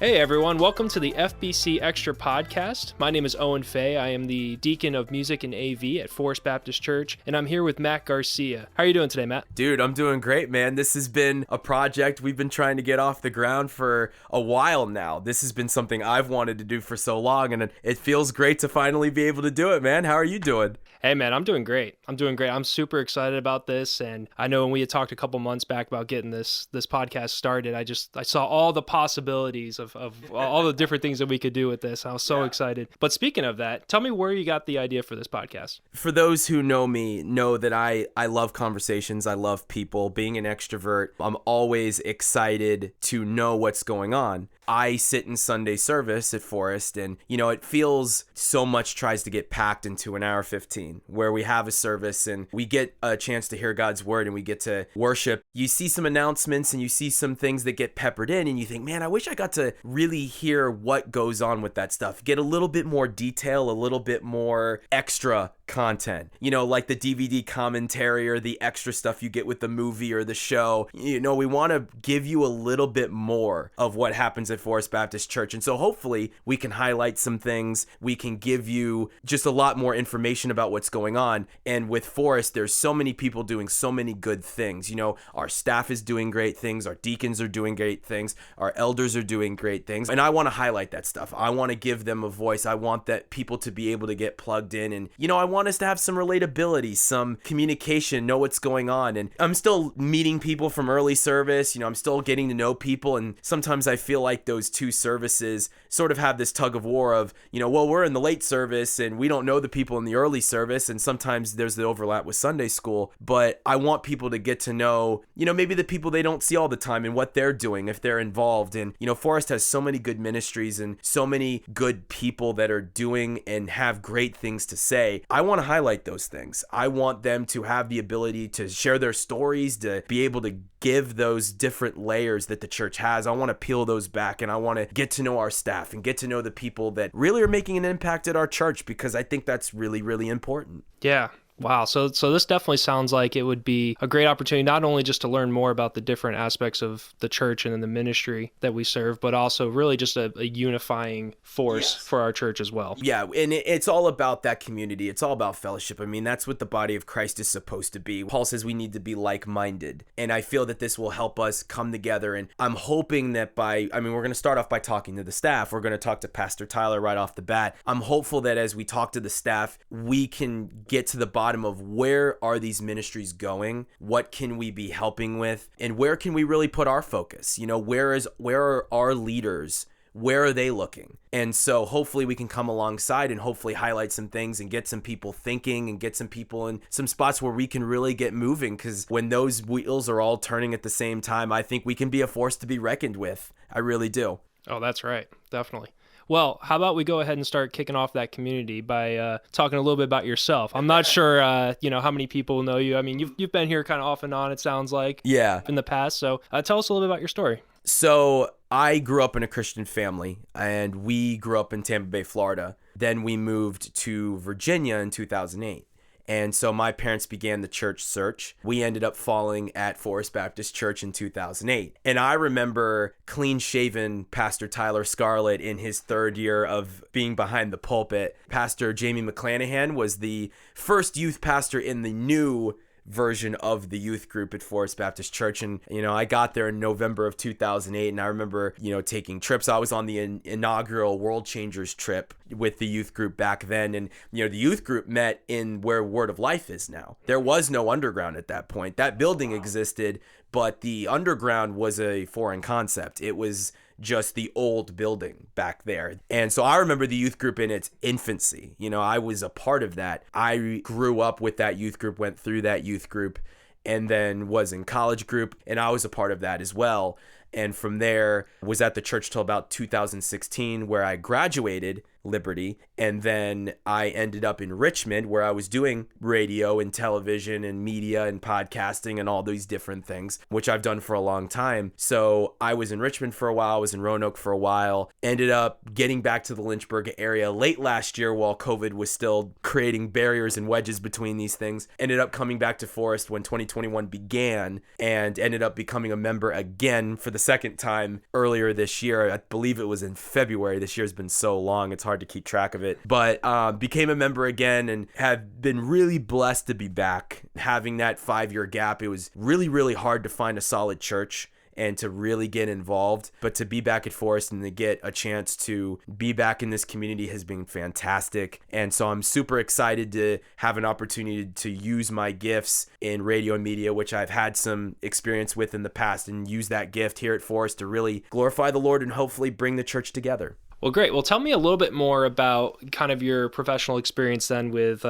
Hey everyone, welcome to the FBC Extra Podcast. My name is Owen Fahy. I am the Deacon of Music and AV at Forest Baptist Church, and I'm here with Matt Garcia. How are you doing today, Matt? Dude, I'm doing great, man. This has been a project we've been trying to get off the ground for a while now. This has been something I've wanted to do for so long, and it feels great to finally be able to do it, man. How are you doing? Hey man, I'm doing great. I'm super excited about this, and I know when we had talked a couple months back about getting this podcast started, I saw all the possibilities of all the different things that we could do with this. I was so excited. But speaking of that, tell me where you got the idea for this podcast. For those who know me, know that I love conversations. I love people. Being an extrovert, I'm always excited to know what's going on. I sit in Sunday service at Forest, and it feels so much tries to get packed into an hour 15 where we have a service and we get a chance to hear God's word and we get to worship. You see some announcements and you see some things that get peppered in and you think, man, I wish I got to really hear what goes on with that stuff. Get a little bit more detail, a little bit more extra content, like the DVD commentary or the extra stuff you get with the movie or the show. We want to give you a little bit more of what happens at Forest Baptist Church. And so hopefully we can highlight some things. We can give you just a lot more information about what's going on. And with Forest, there's so many people doing so many good things. Our staff is doing great things. Our deacons are doing great things. Our elders are doing great things. And I want to highlight that stuff. I want to give them a voice. I want that people to be able to get plugged in. And, I want us to have some relatability, some communication, know what's going on. And I'm still meeting people from early service. I'm still getting to know people. And sometimes I feel like those two services sort of have this tug of war of, well, we're in the late service and we don't know the people in the early service. And sometimes there's the overlap with Sunday school. But I want people to get to know, maybe the people they don't see all the time and what they're doing if they're involved. And, Forest has so many good ministries and so many good people that are doing and have great things to say. I want to highlight those things. I want them to have the ability to share their stories, to be able to give those different layers that the church has. I want to peel those back and I want to get to know our staff and get to know the people that really are making an impact at our church, because I think that's really, really important. Yeah. Wow. So this definitely sounds like it would be a great opportunity, not only just to learn more about the different aspects of the church and then the ministry that we serve, but also really just a unifying force for our church as well. Yeah. And it's all about that community. It's all about fellowship. I mean, that's what the body of Christ is supposed to be. Paul says we need to be like-minded. And I feel that this will help us come together. And I'm hoping that we're going to start off by talking to the staff. We're going to talk to Pastor Tyler right off the bat. I'm hopeful that as we talk to the staff, we can get to the bottom of where are these ministries going, what can we be helping with, and where can we really put our focus. Where are our leaders, where are they looking? And so hopefully we can come alongside and hopefully highlight some things and get some people thinking and get some people in some spots where we can really get moving, because when those wheels are all turning at the same time, I think we can be a force to be reckoned with. I really do. Oh, that's right. Definitely. Well, how about we go ahead and start kicking off that community by talking a little bit about yourself. I'm not sure, how many people know you. I mean, you've been here kind of off and on, it sounds like, in the past. So tell us a little bit about your story. So I grew up in a Christian family, and we grew up in Tampa Bay, Florida. Then we moved to Virginia in 2008. And so my parents began the church search. We ended up falling at Forest Baptist Church in 2008. And I remember clean-shaven Pastor Tyler Scarlett in his third year of being behind the pulpit. Pastor Jamie McClanahan was the first youth pastor in the new version of the youth group at Forest Baptist Church. And, I got there in November of 2008. And I remember, taking trips. I was on the inaugural World Changers trip with the youth group back then. And, the youth group met in where Word of Life is now. There was no underground at that point. That building existed, but the underground was a foreign concept. It was just the old building back there. And so I remember the youth group in its infancy. I was a part of that. I grew up with that youth group, went through that youth group, and then was in college group, and I was a part of that as well. And from there was at the church till about 2016, where I graduated Liberty. And then I ended up in Richmond, where I was doing radio and television and media and podcasting and all these different things, which I've done for a long time. So I was in Richmond for a while, I was in Roanoke for a while, ended up getting back to the Lynchburg area late last year while COVID was still creating barriers and wedges between these things. Ended up coming back to Forest when 2021 began, and ended up becoming a member again for the second time earlier this year. I believe it was in February. This year's been so long, it's hard to keep track of it. But became a member again and have been really blessed to be back. Having that 5-year gap, it was really, really hard to find a solid church and to really get involved. But to be back at Forest and to get a chance to be back in this community has been fantastic. And so I'm super excited to have an opportunity to use my gifts in radio and media, which I've had some experience with in the past, and use that gift here at Forest to really glorify the Lord and hopefully bring the church together. Well, great. Well, tell me a little bit more about kind of your professional experience then with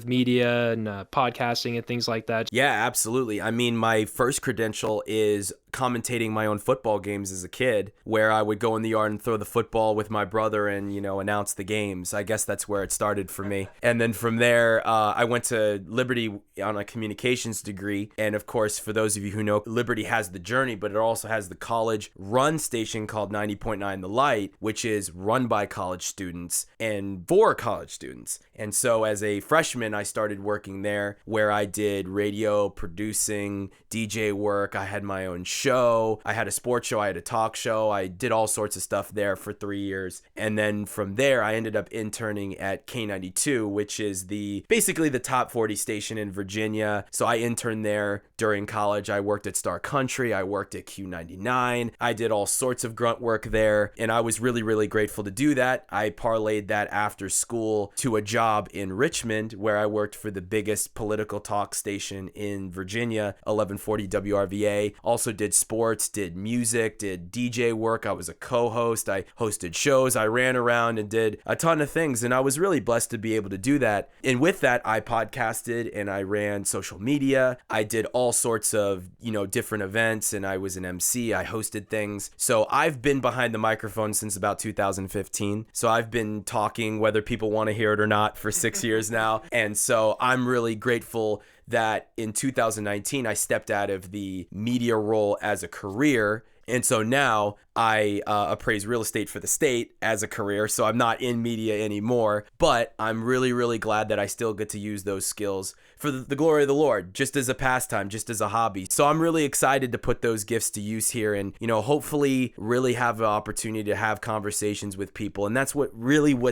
media and podcasting and things like that. Yeah, absolutely. I mean, my first credential is commentating my own football games as a kid, where I would go in the yard and throw the football with my brother and, announce the games. I guess that's where it started for me. And then from there, I went to Liberty on a communications degree. And of course, for those of you who know, Liberty has The Journey, but it also has the college run station called 90.9 The Light, which is run by college students and for college students. And so as a freshman, I started working there, where I did radio, producing, DJ work. I had my own show. I had a sports show. I had a talk show. I did all sorts of stuff there for 3 years. And then from there, I ended up interning at K92, which is basically the top 40 station in Virginia. So I interned there during college. I worked at Star Country. I worked at Q99. I did all sorts of grunt work there. And I was really, really grateful to do that. I parlayed that after school to a job in Richmond, where I worked for the biggest political talk station in Virginia, 1140 WRVA. Also did sports, did music, did DJ work. I was a co-host. I hosted shows. I ran around and did a ton of things. And I was really blessed to be able to do that. And with that, I podcasted and I ran social media. I did all sorts of, different events, and I was an MC. I hosted things. So I've been behind the microphone since about 2015. So I've been talking, whether people want to hear it or not, for 6 years now. And so I'm really grateful that in 2019, I stepped out of the media role as a career. And so now I appraise real estate for the state as a career. So I'm not in media anymore, but I'm really, really glad that I still get to use those skills for the glory of the Lord, just as a pastime, just as a hobby. So I'm really excited to put those gifts to use here and, hopefully really have an opportunity to have conversations with people. And that's what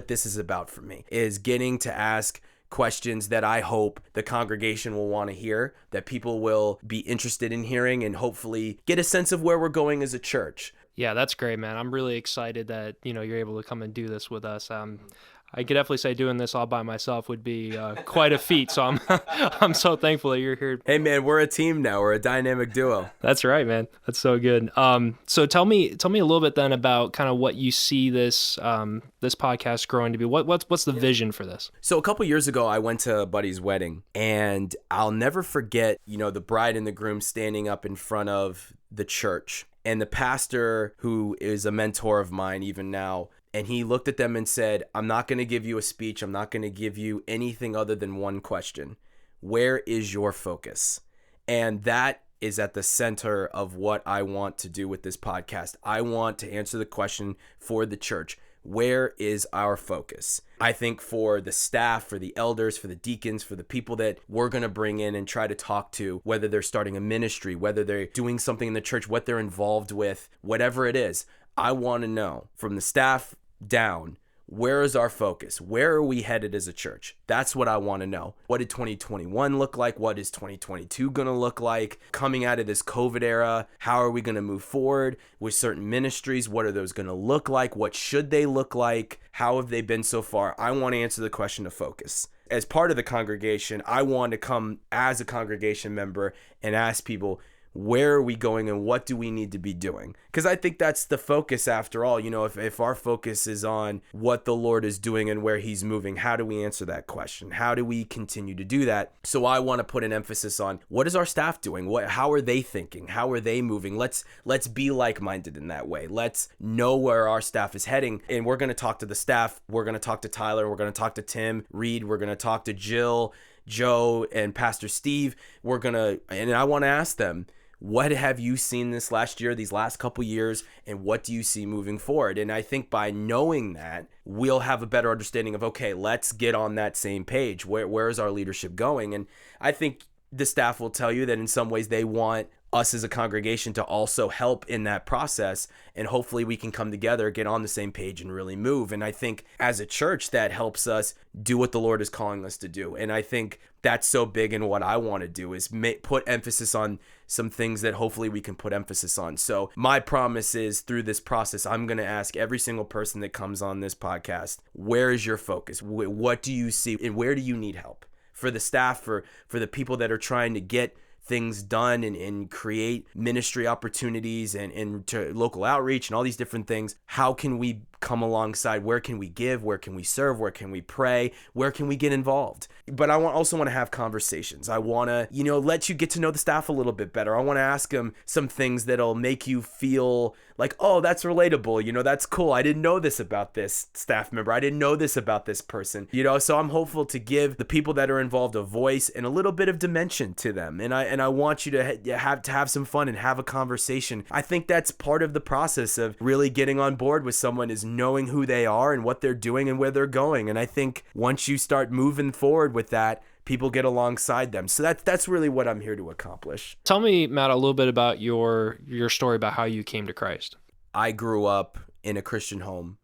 this is about for me, is getting to ask questions that I hope the congregation will want to hear, that people will be interested in hearing, and hopefully get a sense of where we're going as a church. Yeah, that's great, man. I'm really excited that, you're able to come and do this with us. I could definitely say doing this all by myself would be quite a feat. So I'm I'm so thankful that you're here. Hey, man, we're a team now. We're a dynamic duo. That's right, man. That's so good. So tell me a little bit then about kind of what you see this podcast growing to be. What's the vision for this? So a couple years ago, I went to a buddy's wedding, and I'll never forget, the bride and the groom standing up in front of the church, and the pastor, who is a mentor of mine even now, and he looked at them and said, "I'm not going to give you a speech. I'm not going to give you anything other than one question. Where is your focus?" And that is at the center of what I want to do with this podcast. I want to answer the question for the church. Where is our focus? I think for the staff, for the elders, for the deacons, for the people that we're going to bring in and try to talk to, whether they're starting a ministry, whether they're doing something in the church, what they're involved with, whatever it is, I want to know from the staff down, where is our focus? Where are we headed as a church? That's what I want to know. What did 2021 look like? What is 2022 going to look like? Coming out of this COVID era, how are we going to move forward with certain ministries? What are those going to look like? What should they look like? How have they been so far? I want to answer the question of focus. As part of the congregation, I want to come as a congregation member and ask people, where are we going and what do we need to be doing? Because I think that's the focus after all. If our focus is on what the Lord is doing and where he's moving, how do we answer that question? How do we continue to do that? So I want to put an emphasis on, what is our staff doing? How are they thinking? How are they moving? Let's be like-minded in that way. Let's know where our staff is heading. And we're going to talk to the staff. We're going to talk to Tyler. We're going to talk to Tim, Reed. We're going to talk to Jill, Joe, and Pastor Steve. And I want to ask them, what have you seen this last year, these last couple years, and what do you see moving forward? And I think by knowing that, we'll have a better understanding of, okay, let's get on that same page. Where is our leadership going? And I think the staff will tell you that in some ways they want us as a congregation to also help in that process. And hopefully we can come together, get on the same page, and really move. And I think as a church, that helps us do what the Lord is calling us to do. And I think that's so big in what I want to do is put emphasis on some things that hopefully we can put emphasis on. So my promise is through this process, I'm going to ask every single person that comes on this podcast, where is your focus? What do you see? And where do you need help? For the staff, for the people that are trying to get things done and create ministry opportunities and to local outreach and all these different things. How can we come alongside? Where can we give? Where can we serve? Where can we pray? Where can we get involved? But I also want to have conversations. I want to, let you get to know the staff a little bit better. I want to ask them some things that'll make you feel like, oh, that's relatable. That's cool. I didn't know this about this staff member. I didn't know this about this person. So I'm hopeful to give the people that are involved a voice and a little bit of dimension to them. And I want you to have some fun and have a conversation. I think that's part of the process of really getting on board with someone is knowing who they are and what they're doing and where they're going. And I think once you start moving forward with that, people get alongside them. So that's really what I'm here to accomplish. Tell me, Matt, a little bit about your story about how you came to Christ. I grew up in a Christian home.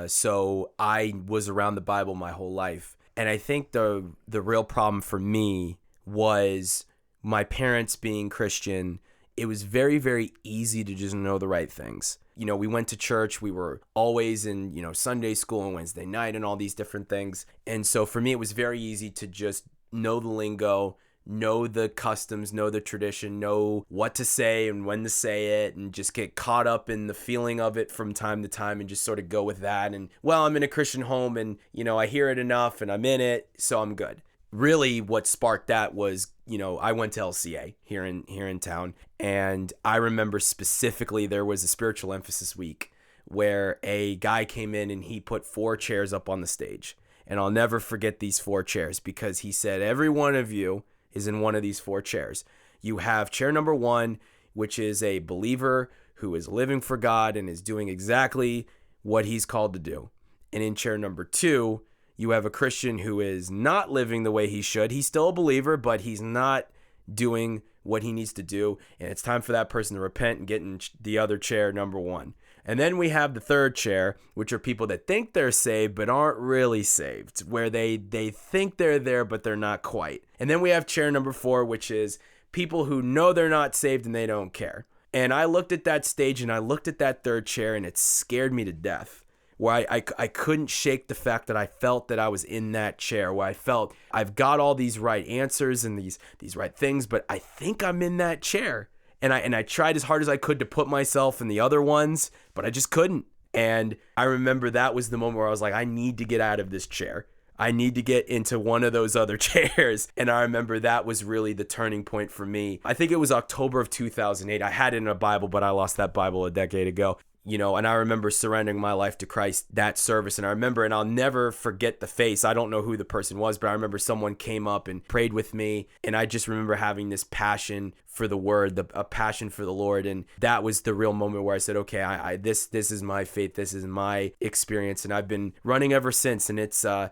So I was around the Bible my whole life. And I think the real problem for me was my parents being Christian. It was very, very easy to just know the right things. We went to church. We were always in, Sunday school and Wednesday night and all these different things. And so for me, it was very easy to just know the lingo, know the customs, know the tradition, know what to say and when to say it, and just get caught up in the feeling of it from time to time and just sort of go with that. And, well, I'm in a Christian home and, I hear it enough and I'm in it, so I'm good. Really what sparked that was, I went to LCA here in town, and I remember specifically there was a spiritual emphasis week where a guy came in and he put 4 chairs up on the stage. And I'll never forget these 4 chairs because he said, every one of you is in one of these 4 chairs. You have chair number 1, which is a believer who is living for God and is doing exactly what he's called to do. And in chair number 2, you have a Christian who is not living the way he should. He's still a believer, but he's not doing what he needs to do. And it's time for that person to repent and get in the other chair, number 1. And then we have the 3rd chair, which are people that think they're saved, but aren't really saved, where they think they're there, but they're not quite. And then we have chair number 4, which is people who know they're not saved and they don't care. And I looked at that stage and I looked at that 3rd chair and it scared me to death. Where I couldn't shake the fact that I felt that I was in that chair, where I felt I've got all these right answers and these right things, but I think I'm in that chair. And I tried as hard as I could to put myself in the other ones, but I just couldn't. And I remember that was the moment where I was like, I need to get out of this chair. I need to get into one of those other chairs. And I remember that was really the turning point for me. I think it was October of 2008. I had it in a Bible, but I lost that Bible a decade ago. And I remember surrendering my life to Christ that service. And I remember, and I'll never forget the face. I don't know who the person was, but I remember someone came up and prayed with me. And I just remember having this passion for the word, a passion for the Lord. And that was the real moment where I said, okay, this is my faith. This is my experience. And I've been running ever since. And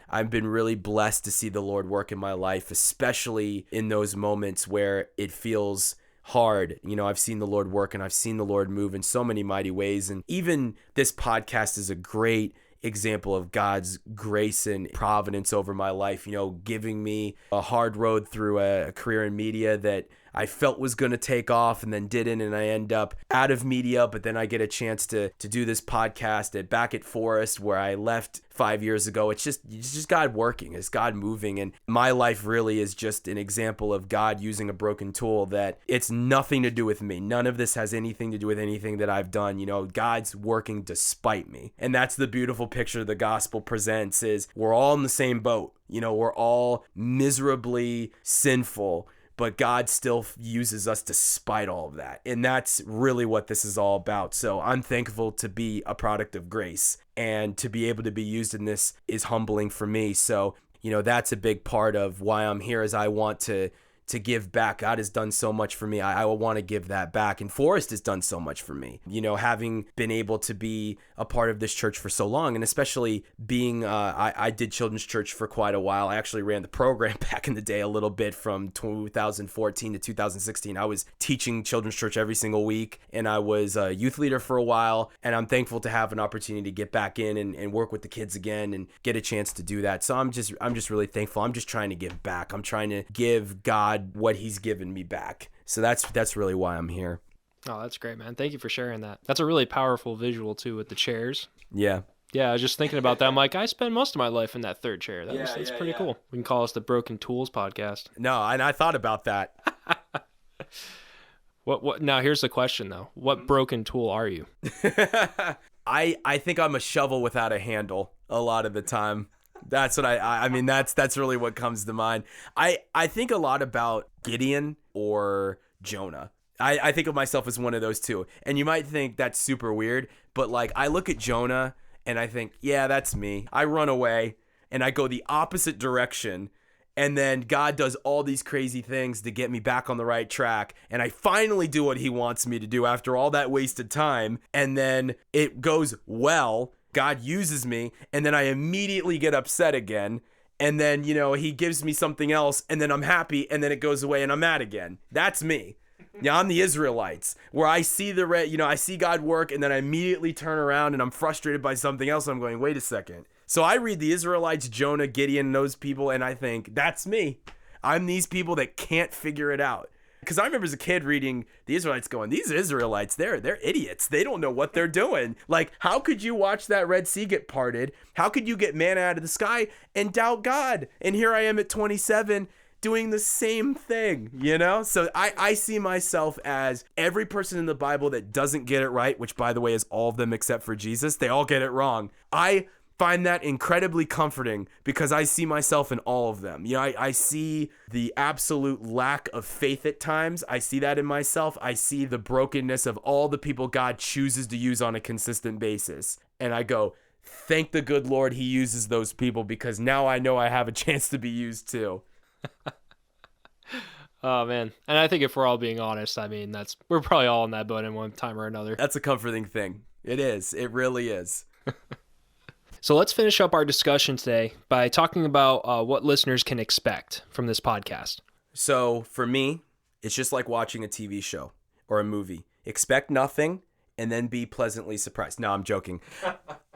I've been really blessed to see the Lord work in my life, especially in those moments where it feels hard. I've seen the Lord work and I've seen the Lord move in so many mighty ways. And even this podcast is a great example of God's grace and providence over my life, giving me a hard road through a career in media that I felt was going to take off and then didn't, and I end up out of media, but then I get a chance to do this podcast back at Forest where I left 5 years ago. It's just God working. It's God moving, and my life really is just an example of God using a broken tool that it's nothing to do with me. None of this has anything to do with anything that I've done. God's working despite me, and that's the beautiful picture the gospel presents is we're all in the same boat. We're all miserably sinful, but God still uses us despite all of that. And that's really what this is all about. So I'm thankful to be a product of grace, and to be able to be used in this is humbling for me. So, that's a big part of why I'm here, is I want to to give back. God has done so much for me. I want to give that back. And Forrest has done so much for me, having been able to be a part of this church for so long, and especially being, I did children's church for quite a while. I actually ran the program back in the day a little bit from 2014 to 2016. I was teaching children's church every single week, and I was a youth leader for a while, and I'm thankful to have an opportunity to get back in and work with the kids again and get a chance to do that. So I'm just really thankful. I'm just trying to give back. I'm trying to give God what he's given me back. So that's really why I'm here. Oh, that's great, man. Thank you for sharing that. That's a really powerful visual too with the chairs. Yeah. Yeah, I was just thinking about that. I'm like, I spent most of my life in that third chair. That's pretty cool. We can call us the Broken Tools Podcast. No, and I thought about that. What? Now, here's the question, though. What broken tool are you? I think I'm a shovel without a handle a lot of the time. That's what I mean, that's really what comes to mind. I think a lot about Gideon or Jonah. I think of myself as one of those two. And you might think that's super weird, but like I look at Jonah and I think, yeah, that's me. I run away and I go the opposite direction. And then God does all these crazy things to get me back on the right track. And I finally do what he wants me to do after all that wasted time. And then it goes well. God uses me. And then I immediately get upset again. And then, he gives me something else. And then I'm happy. And then it goes away and I'm mad again. That's me. Yeah, I'm the Israelites, where I see I see God work, and then I immediately turn around and I'm frustrated by something else. I'm going, wait a second. So I read the Israelites, Jonah, Gideon, those people, and I think, that's me. I'm these people that can't figure it out. Because I remember as a kid reading the Israelites going, these Israelites, they're idiots. They don't know what they're doing. Like, how could you watch that Red Sea get parted? How could you get manna out of the sky and doubt God? And here I am at 27 doing the same thing, So I see myself as every person in the Bible that doesn't get it right, which by the way is all of them except for Jesus. They all get it wrong. I find that incredibly comforting because I see myself in all of them. I see the absolute lack of faith at times. I see that in myself. I see the brokenness of all the people God chooses to use on a consistent basis. And I go, thank the good Lord he uses those people, because now I know I have a chance to be used too. Oh man. And I think if we're all being honest, I mean, we're probably all in that boat in one time or another. That's a comforting thing. It is. It really is. So let's finish up our discussion today by talking about what listeners can expect from this podcast. So for me, it's just like watching a TV show or a movie. Expect nothing and then be pleasantly surprised. No, I'm joking.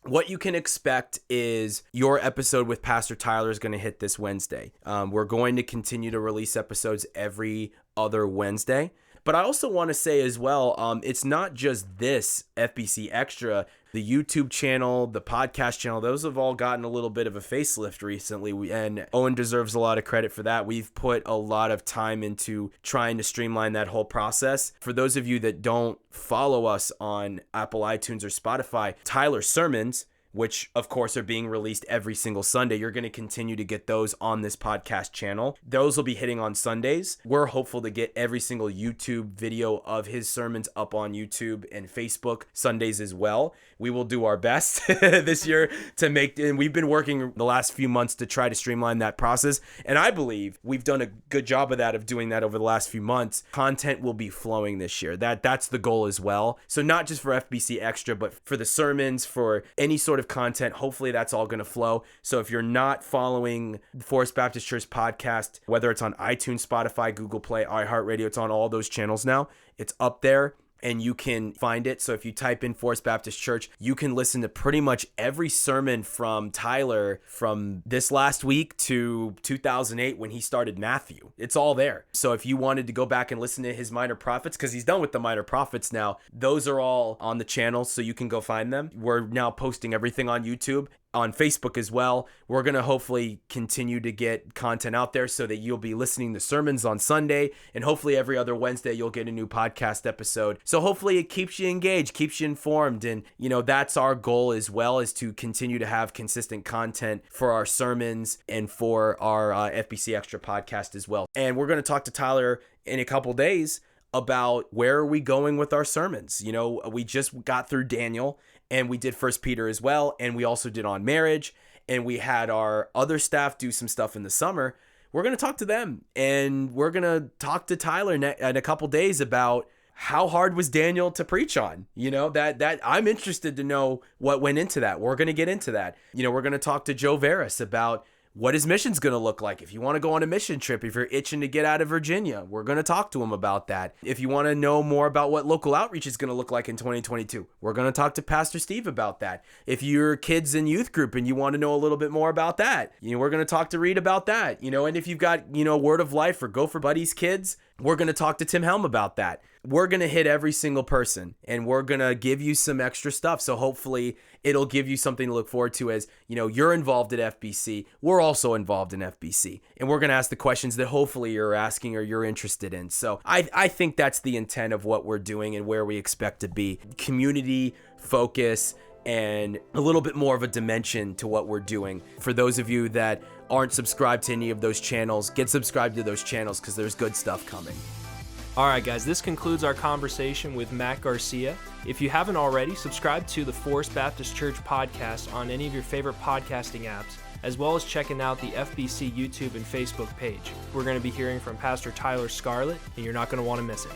What you can expect is your episode with Pastor Tyler is going to hit this Wednesday. We're going to continue to release episodes every other Wednesday. But I also want to say as well, it's not just this FBC Extra. The YouTube channel, the podcast channel, those have all gotten a little bit of a facelift recently, and Owen deserves a lot of credit for that. We've put a lot of time into trying to streamline that whole process. For those of you that don't follow us on Apple iTunes or Spotify, Tyler's sermons, which of course are being released every single Sunday, you're going to continue to get those on this podcast channel. Those will be hitting on Sundays. We're hopeful to get every single YouTube video of his sermons up on YouTube and Facebook Sundays as well. We will do our best this year to make, and we've been working the last few months to try to streamline that process. And I believe we've done a good job of that, of doing that over the last few months. Content will be flowing this year. That's the goal as well. So not just for FBC Extra, but for the sermons, for any sort of content, hopefully that's all going to flow. So if you're not following the Forest Baptist Church podcast, whether it's on iTunes, Spotify, Google Play, iHeartRadio, it's on all those channels now. It's up there and you can find it. So if you type in Forest Baptist Church, you can listen to pretty much every sermon from Tyler from this last week to 2008 when he started Matthew. It's all there. So if you wanted to go back and listen to his minor prophets, because he's done with the minor prophets now, those are all on the channel, so you can go find them. We're now posting everything on YouTube, on Facebook as well. We're going to hopefully continue to get content out there so that you'll be listening to sermons on Sunday, and hopefully every other Wednesday you'll get a new podcast episode. So hopefully it keeps you engaged, keeps you informed, and that's our goal as well, is to continue to have consistent content for our sermons and for our FBC Extra podcast as well. And we're going to talk to Tyler in a couple days about where are we going with our sermons. We just got through Daniel, and we did 1 Peter as well, and we also did on marriage, and we had our other staff do some stuff in the summer. we're going to talk to them, and we're going to talk to Tyler in a couple days about how hard was Daniel to preach on. That I'm interested to know what went into that. We're going to get into that. We're going to talk to Joe Veras about what his mission's going to look like. If you want to go on a mission trip, if you're itching to get out of Virginia, we're going to talk to him about that. If you want to know more about what local outreach is going to look like in 2022, we're going to talk to Pastor Steve about that. If you're kids in youth group and you want to know a little bit more about that, we're going to talk to Reed about that. And if you've got, Word of Life or Go for Buddies kids, we're going to talk to Tim Helm about that. We're going to hit every single person, and we're going to give you some extra stuff. So hopefully it'll give you something to look forward to as, you're involved at FBC. We're also involved in FBC, and we're going to ask the questions that hopefully you're asking or you're interested in. So I think that's the intent of what we're doing and where we expect to be. Community focus and a little bit more of a dimension to what we're doing. For those of you that aren't subscribed to any of those channels, get subscribed to those channels because there's good stuff coming. All right, guys, this concludes our conversation with Matt Garcia. If you haven't already, subscribe to the Forest Baptist Church podcast on any of your favorite podcasting apps, as well as checking out the FBC YouTube and Facebook page. We're going to be hearing from Pastor Tyler Scarlett, and you're not going to want to miss it.